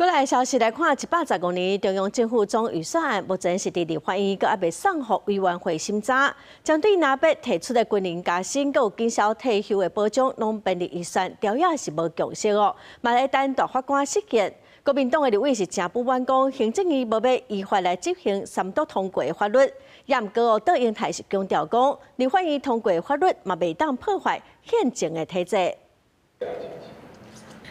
过来消息来看，115年中央政府总预算案目前是伫立法院，阁还未送予委员会审查。针对若要提出的军人加薪，阁有减少退休的保障，拢编入预算，条也是无共识哦。嘛来等大法官释宪。国民党的立委是真不满，讲行政院无要依法来执行三读通过的法律。也毋过，邓英泰是强调讲，立法院通过的法律嘛未当破坏宪政的体制。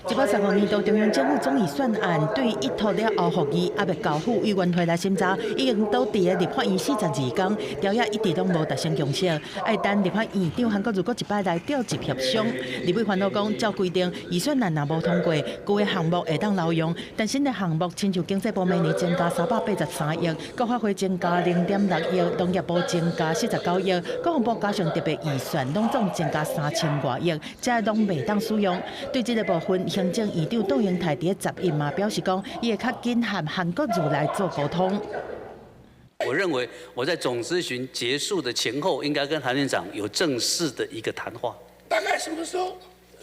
115年度中央政府总预算案对一读了后复议，还未交付委员会来审查，已经倒伫个立法院42天，条也一直拢无达成共识。爱等立法院长韩国如果一摆来调集协商，立委烦恼讲，照规定预算案若无通过，旧个项目会当留用，但新的项目亲像经济部明年增加383亿，国发会增加0.6亿，农业部增加49亿，国防部加上特别预算拢总增加3000多亿，这拢未当使用。对这个部分， 行政院长窦英泰伫10日嘛表示讲，伊会较紧和韩国瑜来做沟通。我认为我在总咨询结束的前后，应该跟韩院长有正式的一个谈话。大概什么时候？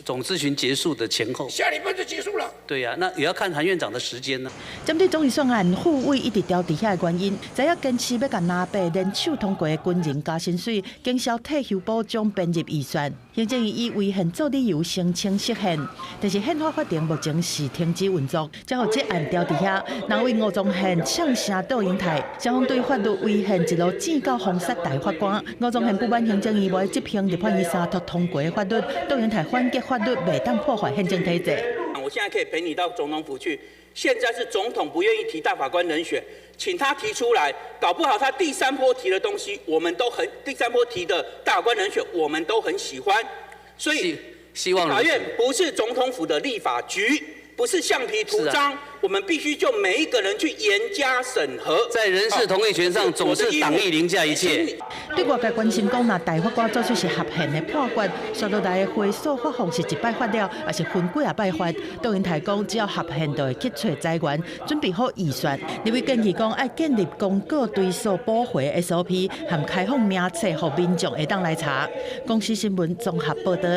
总咨询结束的前后，下礼拜就结束了。对呀、那也要看韩院长的时间呢。针对总预算案，副委一直调伫遐的原因，知影坚持要甲拿白联手通过的军人加薪水、减少退休保障编入预算。行政院以违宪做理由声称释宪，但是宪法法庭目前是停止运作，才互这案调伫遐。南为吴宗宪呛声窦英泰，双方对法律违宪一路指告封杀大法官。吴宗宪不满行政院无执行立法院三读通过的法律，窦英泰反击法律未当破坏宪政体制。我现在可以陪你到总统府去。现在是总统不愿意提大法官人选，请他提出来，搞不好他第三波提的东西，我们都很第三波提的大法官人选，我们都很喜欢。所以，希望法院不是总统府的立法局，不是橡皮图章，我们必须就每一个人去严加审核。在人事同意权上，总是党意凌驾一切。对外界关心讲，若大法官做出是合宪的判决，刷落来的回诉法方是一摆发了，还是分几啊摆发？窦英泰讲，只要合宪，就会去找财源，准备好预算。立委建议讲，要建立公告追溯补回 SOP， 和开放名册，让民众会当来查。公司新闻综合报道。